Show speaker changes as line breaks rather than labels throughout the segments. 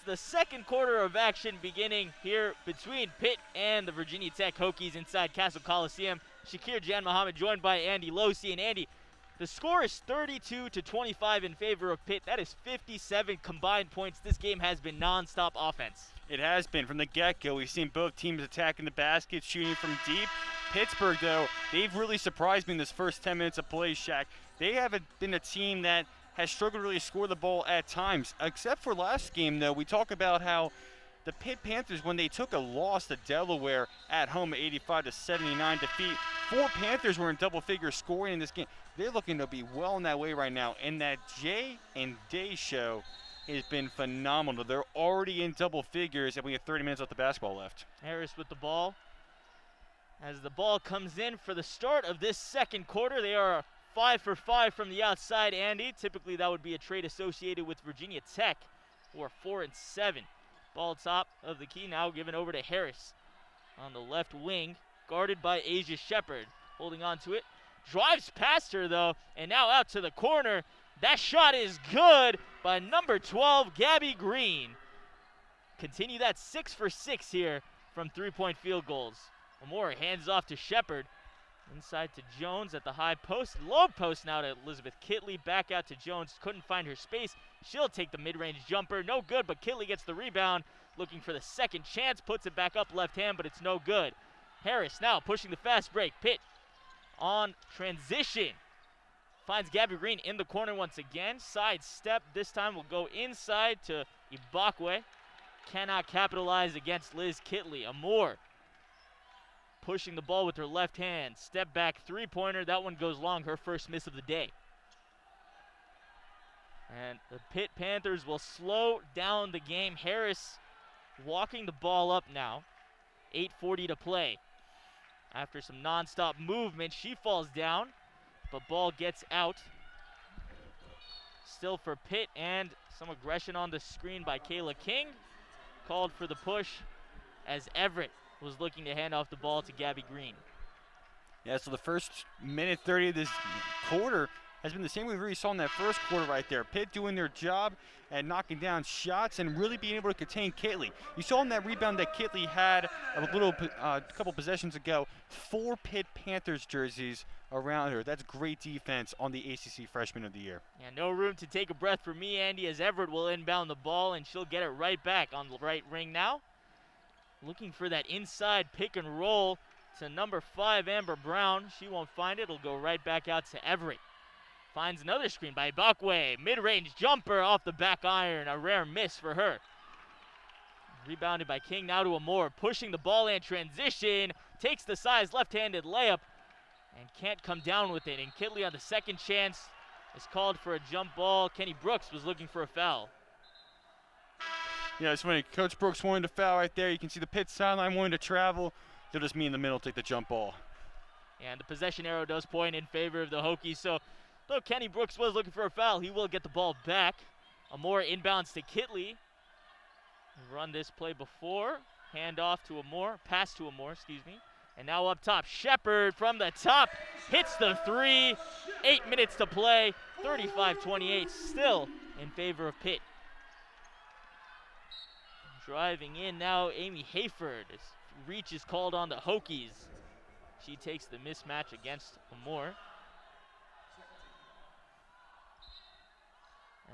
It's the second quarter of action beginning here between Pitt and the Virginia Tech Hokies inside Castle Coliseum. Shaakir, Janmohammad joined by Andy Losi. And Andy, the score is 32-25 in favor of Pitt. That is 57 combined points. This game has been non-stop offense.
It has been from the get-go. We've seen both teams attacking the basket, shooting from deep. Pittsburgh, though, they've really surprised me in this first 10 minutes of play, Shaq. They haven't been a team that has struggled to really score the ball at times, except for last game, though. We talk about how the Pitt Panthers, when they took a loss to Delaware at home, 85-79 defeat, 4 Panthers were in double-figure scoring in this game. They're looking to be well in that way right now, and that Jay and Day show has been phenomenal. They're already in double figures, and we have 30 minutes left the basketball left.
Harris with the ball. As the ball comes in for the start of this second quarter, they are 5 for 5 from the outside, Andy. Typically that would be a trade associated with Virginia Tech, who are 4 and 7. Ball top of the key now given over to Harris on the left wing, guarded by Asia Shepard. Holding on to it, drives past her though, and now out to the corner. That shot is good by number 12, Gabby Green. Continue that 6 for 6 here from three-point field goals. Amore hands off to Shepard. Inside to Jones at the high post. Low post now to Elizabeth Kitley. Back out to Jones. Couldn't find her space. She'll take the mid-range jumper. No good, but Kitley gets the rebound. Looking for the second chance. Puts it back up left hand, but it's no good. Harris now pushing the fast break. Pitt on transition. Finds Gabby Green in the corner once again. Side step. This time will go inside to Ibakwe. Cannot capitalize against Liz Kitley. Amore pushing the ball with her left hand. Step back three-pointer. That one goes long. Her first miss of the day. And the Pitt Panthers will slow down the game. Harris walking the ball up now. 8:40 to play. After some nonstop movement, she falls down, but ball gets out. Still for Pitt, and some aggression on the screen by Kayla King. Called for the push as Everett was looking to hand off the ball to Gabby Green.
Yeah, so the first minute 30 of this quarter has been the same we really saw in that first quarter right there. Pitt doing their job at knocking down shots and really being able to contain Kitley. You saw in that rebound that Kitley had a couple possessions ago, 4 Pitt Panthers jerseys around her. That's great defense on the ACC Freshman of the Year.
Yeah, no room to take a breath for me, Andy, as Everett will inbound the ball, and she'll get it right back on the right ring now. Looking for that inside pick and roll to number 5, Amber Brown. She won't find it. It'll go right back out to Everett. Finds another screen by Ibakwe. Mid-range jumper off the back iron. A rare miss for her. Rebounded by King. Now to Amore. Pushing the ball in transition. Takes the size left-handed layup. And can't come down with it. And Kitley on the second chance is called for a jump ball. Kenny Brooks was looking for a foul.
Yeah, it's funny. Coach Brooks wanted to foul right there. You can see the Pitt sideline wanting to travel. They'll just me in the middle take the jump ball.
And the possession arrow does point in favor of the Hokies. So though Kenny Brooks was looking for a foul, he will get the ball back. Amore inbounds to Kitley. Run this play before. Hand off to Amore. Pass to Amore, excuse me. And now up top, Shepard from the top. Hits the three. 8 minutes to play. 35-28. Still in favor of Pitt. Driving in now, Amy Hayford. Reach is called on the Hokies. She takes the mismatch against Amore.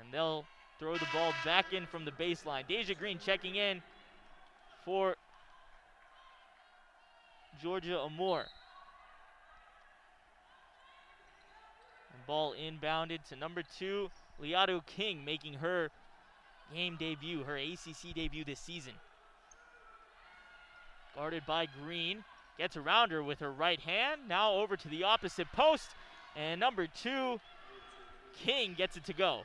And they'll throw the ball back in from the baseline. Deja Green checking in for Georgia Amore. And ball inbounded to number 2, Liado King, making her game debut, her ACC debut this season. Guarded by Green. Gets around her with her right hand. Now over to the opposite post. And number 2, King gets it to go.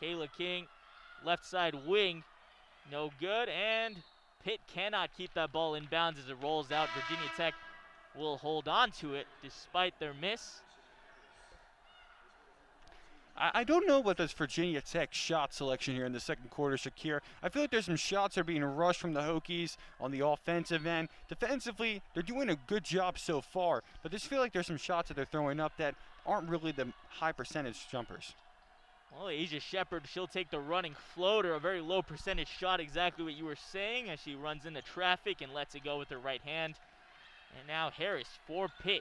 Kayla King, left side wing, no good, and Pitt cannot keep that ball in bounds as it rolls out. Virginia Tech will hold on to it despite their miss.
I don't know what this Virginia Tech shot selection here in the second quarter, Shaakir. I feel like there's some shots that are being rushed from the Hokies on the offensive end. Defensively, they're doing a good job so far, but I just feel like there's some shots that they're throwing up that aren't really the high percentage jumpers.
Well, Asia Shepherd, she'll take the running floater, a very low percentage shot, exactly what you were saying, as she runs into traffic and lets it go with her right hand. And now Harris for Pitt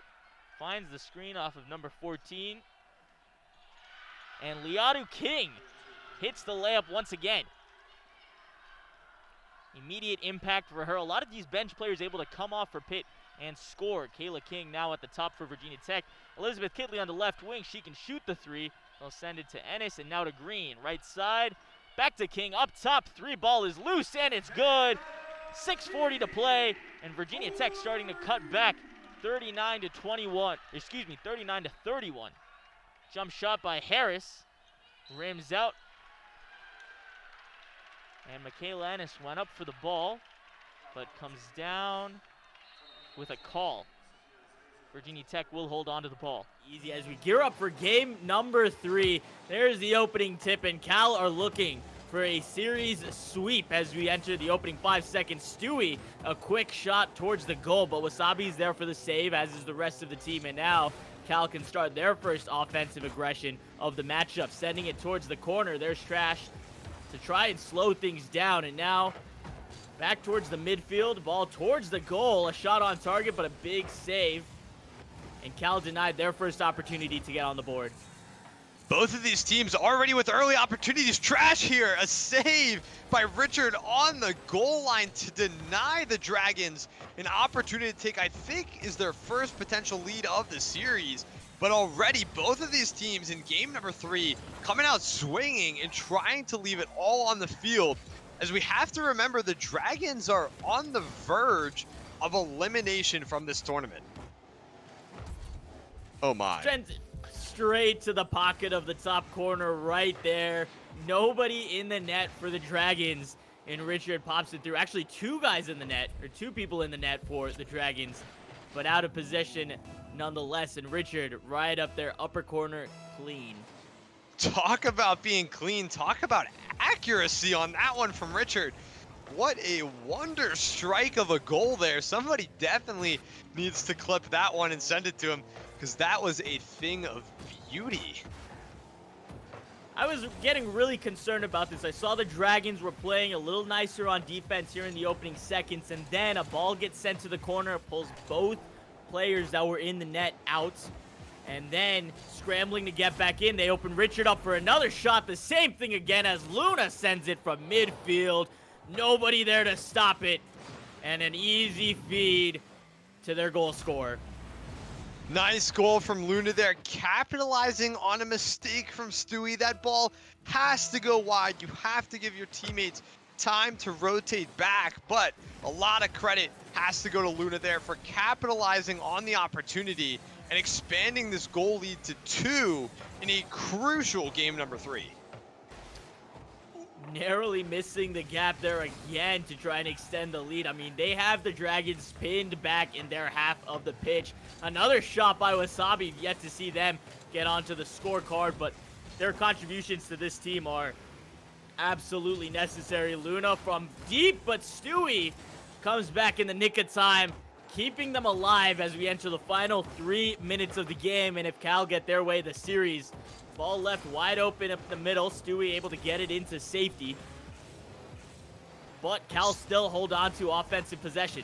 finds the screen off of number 14. And Liadu King hits the layup once again. Immediate impact for her. A lot of these bench players able to come off for Pitt and score. Kayla King now at the top for Virginia Tech. Elizabeth Kitley on the left wing. She can shoot the three. They'll send it to Ennis and now to Green. Right side. Back to King. Up top. Three ball is loose and it's good. 6:40 to play. And Virginia Tech starting to cut back. 39 to 31. 39 to 31. Jump shot by Harris. Rims out. And Michaela Ennis went up for the ball, but comes down with a call. Virginia Tech will hold on to the ball.
Easy as we gear up for game number 3. There's the opening tip, and Cal are looking for a series sweep as we enter the opening 5 seconds. Stewie, a quick shot towards the goal, but Wasabi's there for the save, as is the rest of the team. And now Cal can start their first offensive aggression of the matchup, sending it towards the corner. There's Trash to try and slow things down. And now back towards the midfield, ball towards the goal. A shot on target, but a big save. And Cal denied their first opportunity to get on the board.
Both of these teams already with early opportunities. Trash here, a save by Richard on the goal line to deny the Dragons an opportunity to take, I think, is their first potential lead of the series. But already both of these teams in game number 3 coming out swinging and trying to leave it all on the field, as we have to remember the Dragons are on the verge of elimination from this tournament. Oh my.
Straight to the pocket of the top corner right there. Nobody in the net for the Dragons. And Richard pops it through. Actually, 2 guys in the net, or 2 people in the net for the Dragons, but out of position nonetheless. And Richard right up there, upper corner, clean.
Talk about being clean. Talk about accuracy on that one from Richard. What a wonder strike of a goal there. Somebody definitely needs to clip that one and send it to him, because that was a thing of beauty.
I was getting really concerned about this. I saw the Dragons were playing a little nicer on defense here in the opening seconds, and then a ball gets sent to the corner, pulls both players that were in the net out, and then scrambling to get back in, they open Richard up for another shot. The same thing again as Luna sends it from midfield. Nobody there to stop it, and an easy feed to their goal scorer.
Nice goal from Luna there, capitalizing on a mistake from Stewie. That ball has to go wide. You have to give your teammates time to rotate back, but a lot of credit has to go to Luna there for capitalizing on the opportunity and expanding this goal lead to 2 in a crucial game number 3.
Narrowly missing the gap there again to try and extend the lead. I mean, they have the Dragons pinned back in their half of the pitch. Another shot by Wasabi. Yet to see them get onto the scorecard, but their contributions to this team are absolutely necessary. Luna from deep, but Stewie comes back in the nick of time, keeping them alive as we enter the final 3 minutes of the game. And if Cal get their way, the series. Ball left wide open up the middle. Stewie able to get it into safety. But Cal still hold on to offensive possession.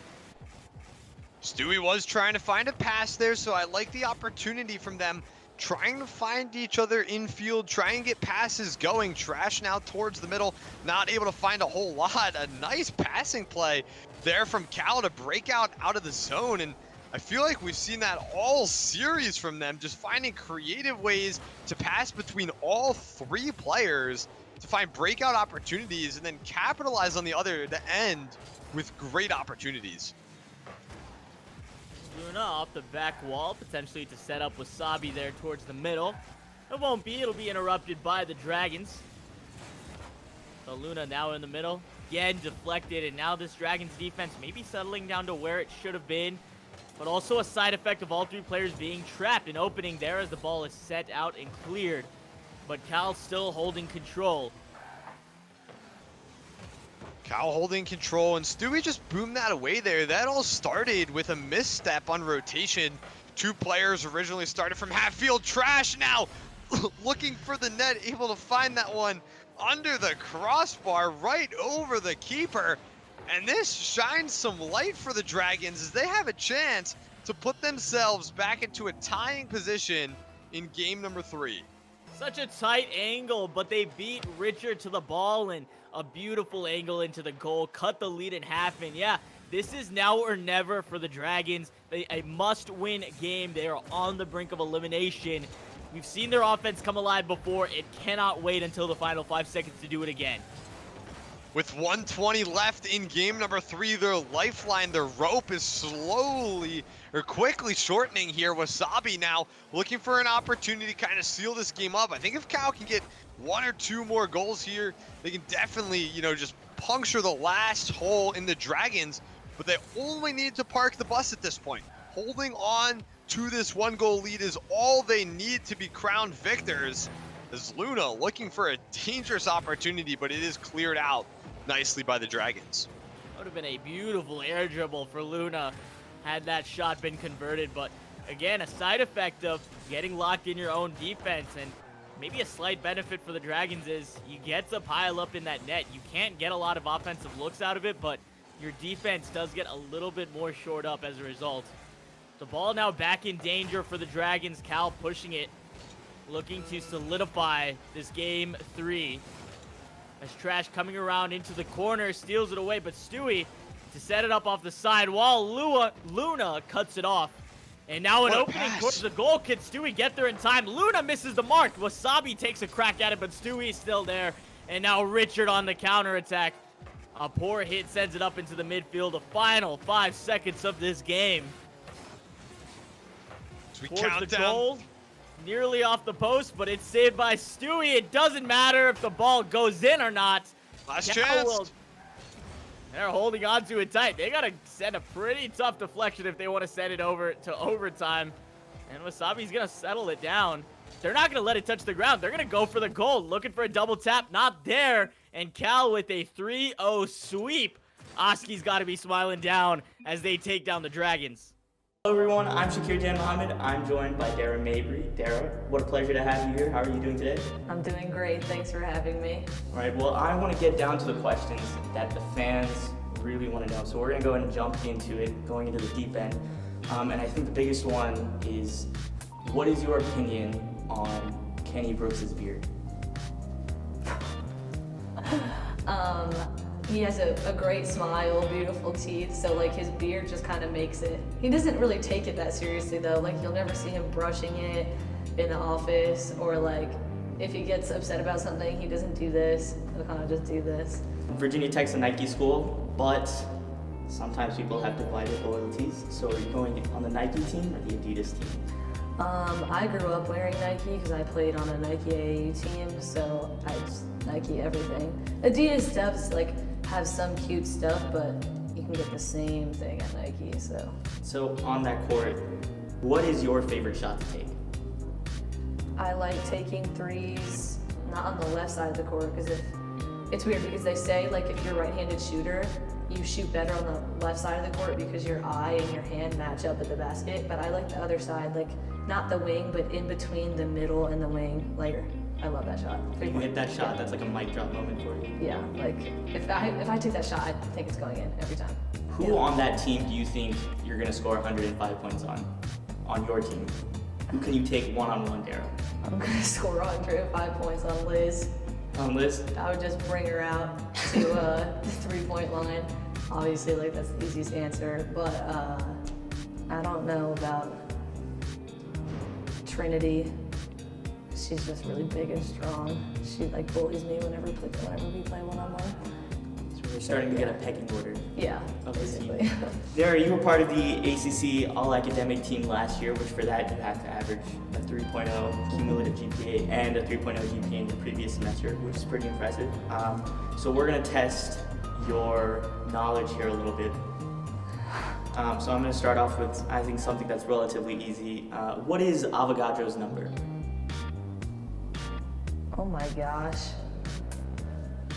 Stewie was trying to find a pass there, so I like the opportunity from them. Trying to find each other infield, trying to get passes going. Trash now towards the middle, not able to find a whole lot. A nice passing play there from Cal to break out of the zone, and I feel like we've seen that all series from them, just finding creative ways to pass between all 3 players to find breakout opportunities and then capitalize on the other end with great opportunities.
Luna off the back wall, potentially to set up Wasabi there towards the middle. It won't be, it'll be interrupted by the Dragons. So Luna now in the middle, again deflected, and now this Dragons defense maybe settling down to where it should have been. But also a side effect of all 3 players being trapped. An opening there as the ball is set out and cleared but Cal still holding control.
Cal holding control, and Stewie just boomed that away there. That all started with a misstep on rotation. 2 players originally started from half field. Trash now looking for the net, able to find that one under the crossbar, right over the keeper. And this shines some light for the Dragons as they have a chance to put themselves back into a tying position in game number 3.
Such a tight angle, but they beat Richard to the ball, and a beautiful angle into the goal, cut the lead in half. And yeah, this is now or never for the Dragons. A must-win game. They are on the brink of elimination. We've seen their offense come alive before. It cannot wait until the final 5 seconds to do it again.
With 1:20 left in game number 3, their lifeline, their rope is quickly shortening here. Wasabi now looking for an opportunity to kind of seal this game up. I think if Cal can get 1 or 2 more goals here, they can definitely, just puncture the last hole in the Dragons, but they only need to park the bus at this point. Holding on to this 1-goal lead is all they need to be crowned victors, as Luna looking for a dangerous opportunity, but it is cleared out nicely by the Dragons.
That would have been a beautiful air dribble for Luna had that shot been converted, but again, a side effect of getting locked in your own defense, and maybe a slight benefit for the Dragons is you get to pile up in that net. You can't get a lot of offensive looks out of it, but your defense does get a little bit more shored up as a result. The ball now back in danger for the Dragons. Cal pushing it, looking to solidify this game 3. As Trash coming around into the corner, steals it away, but Stewie to set it up off the side while Luna cuts it off. And now an opening towards the goal. Can Stewie get there in time? Luna misses the mark. Wasabi takes a crack at it, but Stewie is still there. And now Richard on the counterattack. A poor hit sends it up into the midfield. The final 5 seconds of this game. Towards the goal. Nearly off the post, but it's saved by Stewie. It doesn't matter if the ball goes in or not.
Last chance.
They're holding on to it tight. They got to send a pretty tough deflection if they want to send it over to overtime. And Wasabi's going to settle it down. They're not going to let it touch the ground. They're going to go for the goal. Looking for a double tap. Not there. And Cal with a 3-0 sweep. Oski's got to be smiling down as they take down the Dragons.
Hello everyone, I'm Shaakir Janmohammad. I'm joined by Dara Mabry. Dara, what a pleasure to have you here. How are you doing today?
I'm doing great. Thanks for having me.
All right, well, I want to get down to the questions that the fans really want to know. So we're going to go ahead and jump into it, going into the deep end. And I think the biggest one is, what is your opinion on Kenny Brooks' beard?
He has a great smile, beautiful teeth, so like his beard just kind of makes it. He doesn't really take it that seriously though. Like you'll never see him brushing it in the office, or like if he gets upset about something, he doesn't do this. He'll kind of just do this.
Virginia Tech's a Nike school, but sometimes people have divided loyalties. So are you going on the Nike team or the Adidas team?
I grew up wearing Nike because I played on a Nike AAU team, so I just Nike everything. Adidas does like have some cute stuff, but you can get the same thing at Nike, so.
So on that court, what is your favorite shot to take?
I like taking threes, not on the left side of the court, because it's weird because they say like if you're a right-handed shooter, you shoot better on the left side of the court because your eye and your hand match up at the basket, but I like the other side, like not the wing, but in between the middle and the wing, like I love that shot.
If you hit that shot, that's like a mic drop moment for you.
Yeah, like if I take that shot, I think it's going in every time.
Who on that team do you think you're gonna score 105 points on your team? Who can you take one-on-one, Dara?
I'm gonna score 105 points on Liz.
On Liz?
I would just bring her out to the 3-point line. Obviously, like that's the easiest answer, but I don't know about Trinity. She's just really big and strong. She like bullies me whenever we play one-on-one.
So we're starting to get a pecking order.
Yeah,
of this team.
basically.
Dara, you were part of the ACC All-Academic team last year, which for that you had to average a 3.0 cumulative GPA and a 3.0 GPA in the previous semester, which is pretty impressive. So we're gonna test your knowledge here a little bit. So I'm gonna start off with, I think, something that's relatively easy. What is Avogadro's number?
my gosh.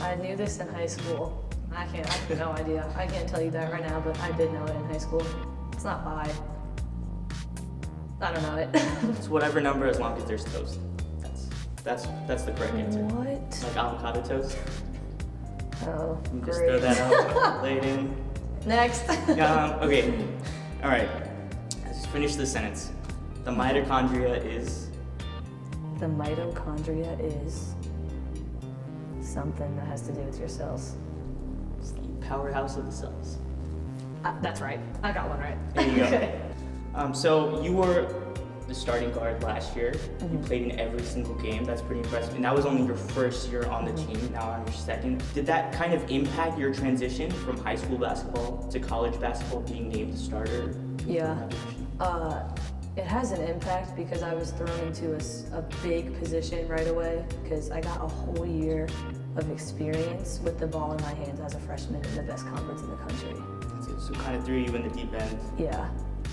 I knew this in high school. I have no idea. I can't tell you that right now, but I did know it in high school. It's not pi. I don't know it.
It's whatever number as long as there's toast. That's the correct answer.
What?
Like avocado toast.
Oh,
You
great.
just throw that out, lay it in.
Next.
Okay. All right. Let's finish the sentence. The mitochondria is.
The mitochondria is something that has to do with your cells.
It's the powerhouse of the cells.
That's right. I got one right.
There you go.
Okay.
So you were the starting guard last year. You played in every single game. That's pretty impressive. And that was only your first year on the team, now on your second. Did that kind of impact your transition from high school basketball to college basketball, being named the starter?
Yeah. It has an impact because I was thrown into a big position right away because I got a whole year of experience with the ball in my hands as a freshman in the best conference in the country.
That's it. So kind of threw you in the deep end.
Yeah,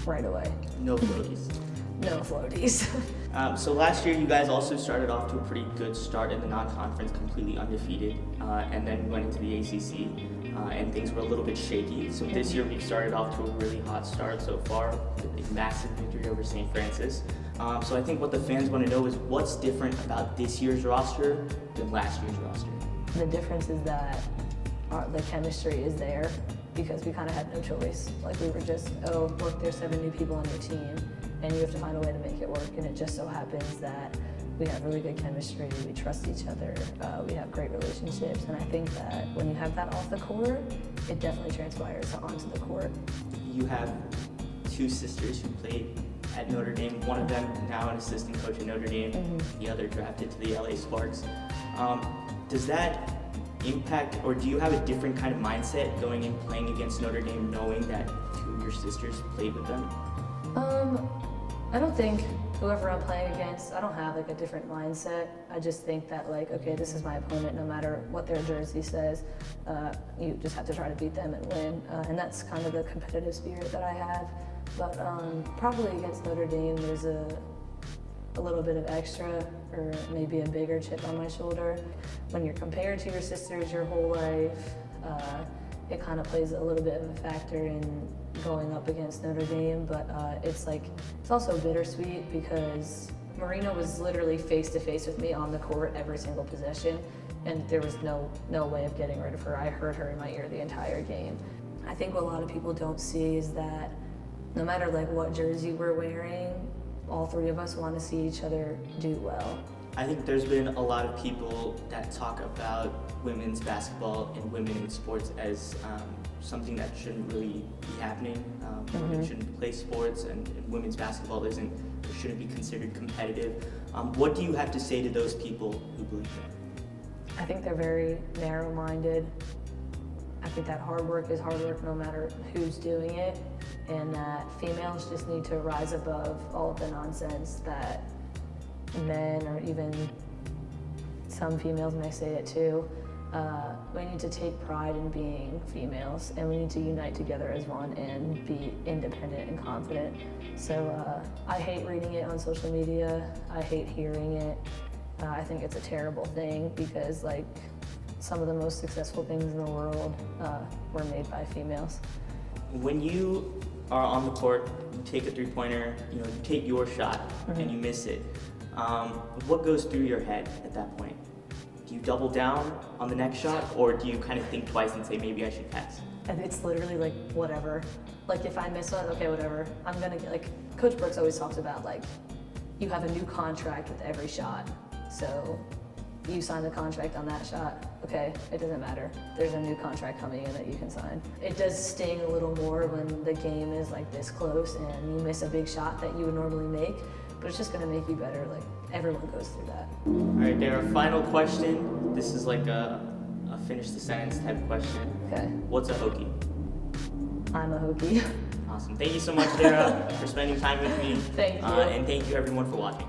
right away.
No floaties.
No floaties.
So last year you guys also started off to a pretty good start in the non-conference, completely undefeated, and then went into the ACC, and things were a little bit shaky. So this year we've started off to a really hot start so far, with a massive victory over St. Francis. So I think what the fans want to know is what's different about this year's roster than last year's roster?
The difference is that the chemistry is there because we kind of had no choice. Like we were just, look, there's 7 new people on your team and you have to find a way to make it work. And it just so happens that we have really good chemistry, we trust each other, we have great relationships. And I think that when you have that off the court, it definitely transpires onto the court.
You have 2 sisters who played at Notre Dame. One of them now an assistant coach at Notre Dame, the other drafted to the LA Sparks. Does that impact, or do you have a different kind of mindset going in playing against Notre Dame, knowing that 2 of your sisters played with them?
I don't think whoever I'm playing against, I don't have like a different mindset. I just think that like, okay, this is my opponent, no matter what their jersey says, you just have to try to beat them and win. And that's kind of the competitive spirit that I have. But probably against Notre Dame, there's a little bit of extra or maybe a bigger chip on my shoulder. When you're compared to your sisters your whole life, it kind of plays a little bit of a factor in going up against Notre Dame, but it's also bittersweet because Marina was literally face to face with me on the court every single possession, and there was no way of getting rid of her. I heard her in my ear the entire game. I think what a lot of people don't see is that no matter like what jersey we're wearing, all 3 of us want to see each other do well.
I think there's been a lot of people that talk about women's basketball and women in sports as something that shouldn't really be happening. Women shouldn't play sports, and women's basketball shouldn't be considered competitive. What do you have to say to those people who believe that?
I think they're very narrow-minded. I think that hard work is hard work no matter who's doing it, and that females just need to rise above all of the nonsense that men, or even some females may say it too. We need to take pride in being females, and we need to unite together as one and be independent and confident. So I hate reading it on social media. I hate hearing it. I think it's a terrible thing because like some of the most successful things in the world were made by females.
When you are on the court, you take a 3-pointer, you take your shot and you miss it. What goes through your head at that point? Do you double down on the next shot, or do you kind of think twice and say maybe I should pass?
And it's literally like whatever. Like if I miss one, okay, whatever. I'm gonna get like Coach Brooks always talks about like you have a new contract with every shot. So you sign the contract on that shot, okay, it doesn't matter. There's a new contract coming in that you can sign. It does sting a little more when the game is like this close and you miss a big shot that you would normally make, but it's just gonna make you better. Like everyone goes through that.
All right, Dara, final question. This is like a finish the sentence type question.
Okay.
What's a Hokie?
I'm a Hokie.
Awesome. Thank you so much, Dara, for spending time with me.
Thank you.
And thank you everyone for watching.